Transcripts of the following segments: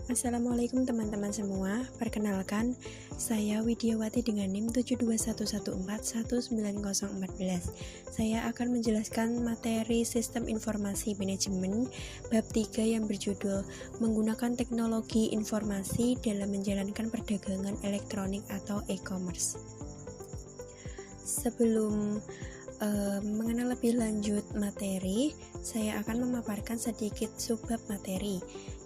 Assalamualaikum teman-teman semua, perkenalkan saya Widiawati dengan NIM 7211419014. Saya akan menjelaskan materi Sistem Informasi Manajemen bab 3 yang berjudul Menggunakan Teknologi Informasi dalam Menjalankan Perdagangan Elektronik atau e-commerce. Sebelum mengenal lebih lanjut materi, saya akan memaparkan sedikit subbab materi,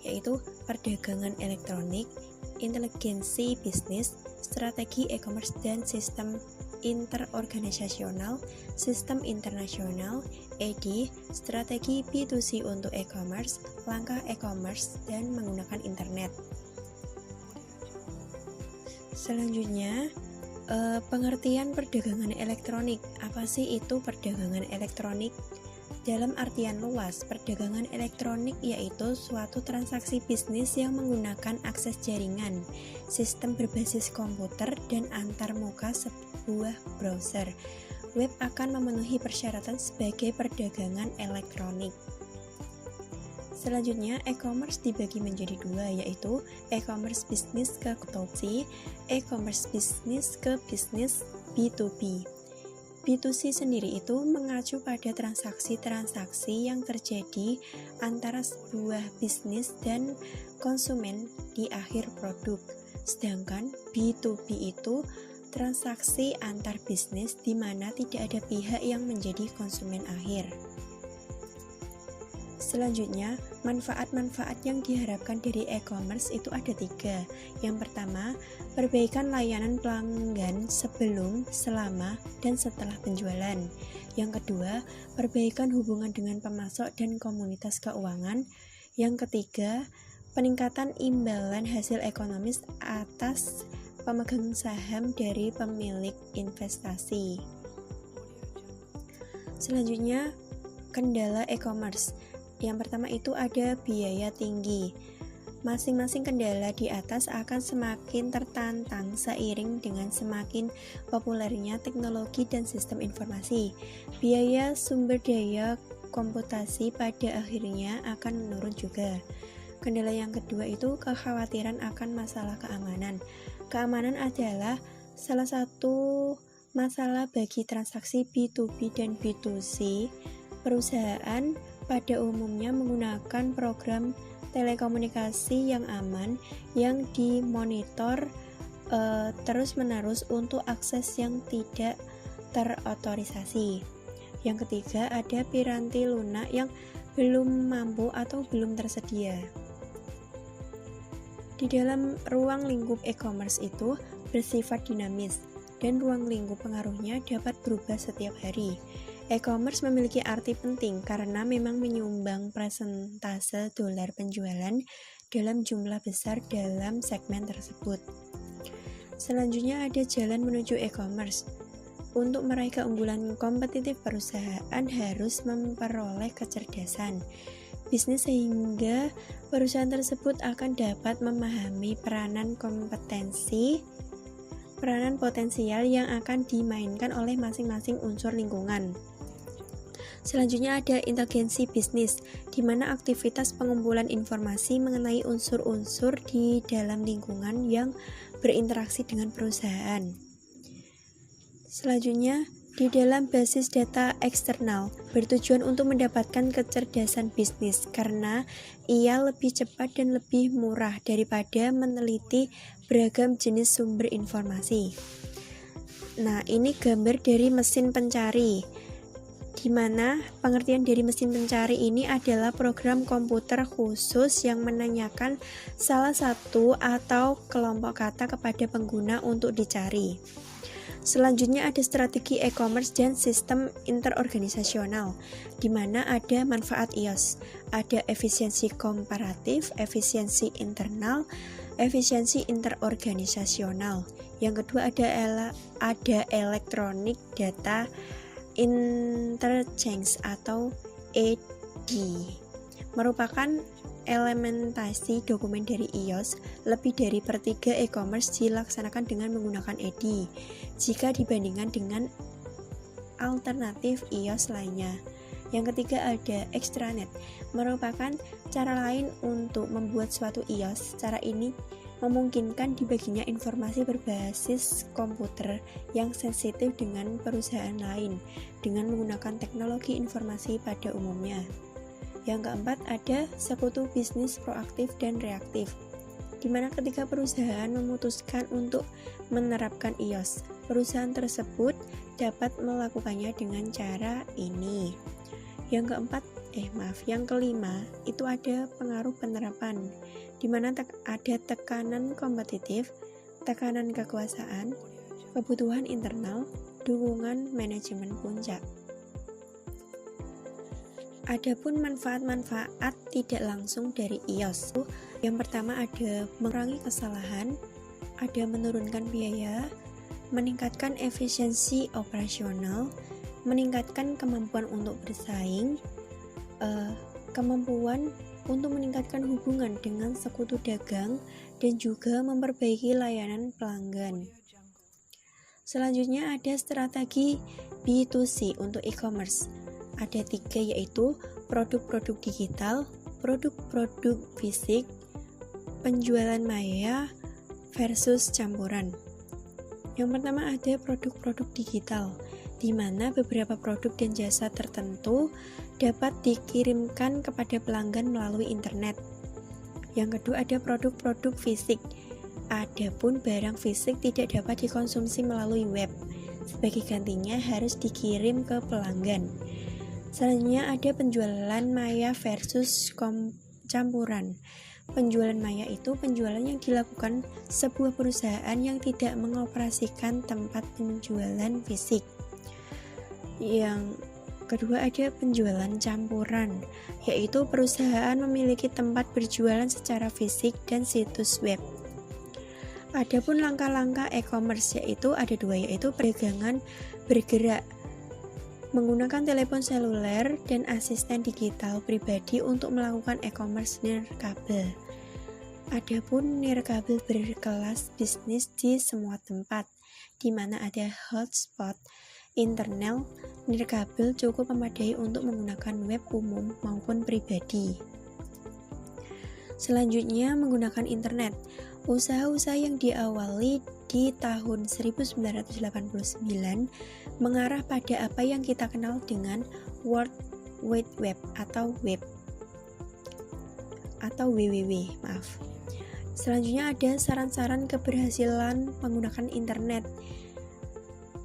yaitu perdagangan elektronik, inteligensi bisnis, strategi e-commerce dan sistem interorganisasional, sistem internasional, ED, strategi B2C untuk e-commerce, langkah e-commerce, dan menggunakan internet. Selanjutnya, pengertian perdagangan elektronik. Apa sih itu perdagangan elektronik? Dalam artian luas, perdagangan elektronik yaitu suatu transaksi bisnis yang menggunakan akses jaringan, sistem berbasis komputer, dan antarmuka sebuah browser. Web akan memenuhi persyaratan sebagai perdagangan elektronik. Selanjutnya, e-commerce dibagi menjadi dua, yaitu e-commerce bisnis ke B2C, e-commerce bisnis ke bisnis B2B. B2C sendiri itu mengacu pada transaksi-transaksi yang terjadi antara sebuah bisnis dan konsumen di akhir produk. Sedangkan B2B itu transaksi antar bisnis di mana tidak ada pihak yang menjadi konsumen akhir. Selanjutnya, manfaat-manfaat yang diharapkan dari e-commerce itu ada 3. Yang pertama, perbaikan layanan pelanggan sebelum, selama, dan setelah penjualan. Yang kedua, perbaikan hubungan dengan pemasok dan komunitas keuangan. Yang ketiga, peningkatan imbalan hasil ekonomis atas pemegang saham dari pemilik investasi. Selanjutnya, kendala e-commerce. Yang pertama itu ada biaya tinggi. Masing-masing kendala di atas akan semakin tertantang seiring dengan semakin populernya teknologi dan sistem informasi. Biaya sumber daya komputasi pada akhirnya akan menurun juga. Kendala yang kedua itu kekhawatiran akan masalah keamanan. Keamanan adalah salah satu masalah bagi transaksi B2B dan B2C. Perusahaan pada umumnya menggunakan program telekomunikasi yang aman yang dimonitor terus-menerus untuk akses yang tidak terotorisasi. Yang ketiga, ada piranti lunak yang belum mampu atau belum tersedia. Di dalam ruang lingkup e-commerce itu bersifat dinamis dan ruang lingkup pengaruhnya dapat berubah setiap hari. E-commerce memiliki arti penting karena memang menyumbang persentase dolar penjualan dalam jumlah besar dalam segmen tersebut. Selanjutnya ada jalan menuju e-commerce. Untuk meraih keunggulan kompetitif, perusahaan harus memperoleh kecerdasan bisnis sehingga perusahaan tersebut akan dapat memahami peranan potensial yang akan dimainkan oleh masing-masing unsur lingkungan. Selanjutnya ada inteligensi bisnis, di mana aktivitas pengumpulan informasi mengenai unsur-unsur di dalam lingkungan yang berinteraksi dengan perusahaan. Selanjutnya, di dalam basis data eksternal, bertujuan untuk mendapatkan kecerdasan bisnis karena ia lebih cepat dan lebih murah daripada meneliti beragam jenis sumber informasi. Nah, ini gambar dari mesin pencari, di mana pengertian dari mesin pencari ini adalah program komputer khusus yang menanyakan salah satu atau kelompok kata kepada pengguna untuk dicari. Selanjutnya ada strategi e-commerce dan sistem interorganisasional, di mana ada manfaat iOS, ada efisiensi komparatif, efisiensi internal, efisiensi interorganisasional. Yang kedua ada electronic data interchange atau ED, merupakan elementasi dokumen dari iOS. Lebih dari pertiga e-commerce dilaksanakan dengan menggunakan ED jika dibandingkan dengan alternatif iOS lainnya. Yang ketiga ada extranet, merupakan cara lain untuk membuat suatu iOS. Cara ini memungkinkan dibaginya informasi berbasis komputer yang sensitif dengan perusahaan lain dengan menggunakan teknologi informasi pada umumnya. Yang keempat ada sekutu bisnis proaktif dan reaktif, di mana ketika perusahaan memutuskan untuk menerapkan iOS, perusahaan tersebut dapat melakukannya dengan cara ini. Yang kelima itu ada pengaruh penerapan, di mana ada tekanan kompetitif, tekanan kekuasaan, kebutuhan internal, dukungan manajemen puncak. Adapun manfaat-manfaat tidak langsung dari iOS. Yang pertama ada mengurangi kesalahan, ada menurunkan biaya, meningkatkan efisiensi operasional, meningkatkan kemampuan untuk bersaing, kemampuan untuk meningkatkan hubungan dengan sekutu dagang, dan juga memperbaiki layanan pelanggan. Selanjutnya ada strategi B2C untuk e-commerce. Ada 3, yaitu produk-produk digital, produk-produk fisik, penjualan maya versus campuran. Yang pertama ada produk-produk digital, di mana beberapa produk dan jasa tertentu dapat dikirimkan kepada pelanggan melalui internet. Yang kedua ada produk-produk fisik. Adapun barang fisik tidak dapat dikonsumsi melalui web. Sebagai gantinya harus dikirim ke pelanggan. Selanjutnya ada penjualan maya versus campuran. Penjualan maya itu penjualan yang dilakukan sebuah perusahaan yang tidak mengoperasikan tempat penjualan fisik. Yang kedua ada penjualan campuran, yaitu perusahaan memiliki tempat berjualan secara fisik dan situs web. Adapun langkah-langkah e-commerce yaitu ada 2, yaitu perdagangan bergerak, menggunakan telepon seluler dan asisten digital pribadi untuk melakukan e-commerce nirkabel. Adapun nirkabel berkelas bisnis di semua tempat, di mana ada hotspot, internal, nirkabel cukup memadai untuk menggunakan web umum maupun pribadi. Selanjutnya menggunakan internet. Usaha-usaha yang diawali di tahun 1989 mengarah pada apa yang kita kenal dengan World Wide Web atau web atau WWW. Selanjutnya ada saran-saran keberhasilan menggunakan internet.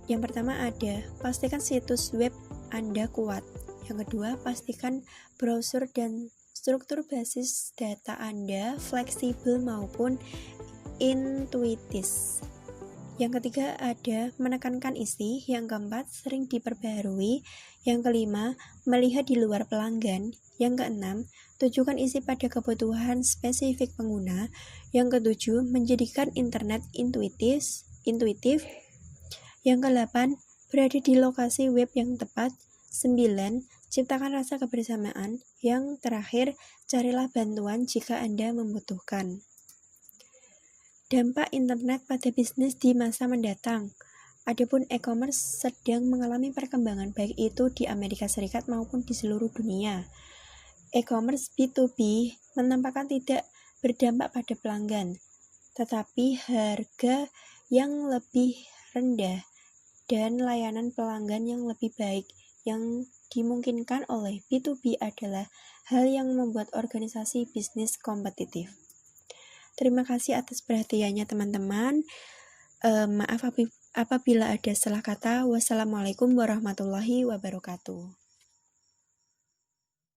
Yang pertama ada pastikan situs web Anda kuat. Yang kedua, pastikan browser dan struktur basis data Anda fleksibel maupun intuitif. Yang ketiga ada menekankan isi. Yang keempat, sering diperbaharui. Yang kelima, melihat di luar pelanggan. Yang keenam, tujukan isi pada kebutuhan spesifik pengguna. Yang ketujuh, menjadikan internet intuitif. Yang kedelapan, berada di lokasi web yang tepat. 9, ciptakan rasa kebersamaan. Yang terakhir, carilah bantuan jika Anda membutuhkan. Dampak internet pada bisnis di masa mendatang. Adapun e-commerce sedang mengalami perkembangan baik itu di Amerika Serikat maupun di seluruh dunia. E-commerce B2B menampakkan tidak berdampak pada pelanggan, tetapi harga yang lebih rendah dan layanan pelanggan yang lebih baik yang dimungkinkan oleh B2B adalah hal yang membuat organisasi bisnis kompetitif. Terima kasih atas perhatiannya teman-teman. Maaf apabila ada salah kata. Wassalamualaikum warahmatullahi wabarakatuh.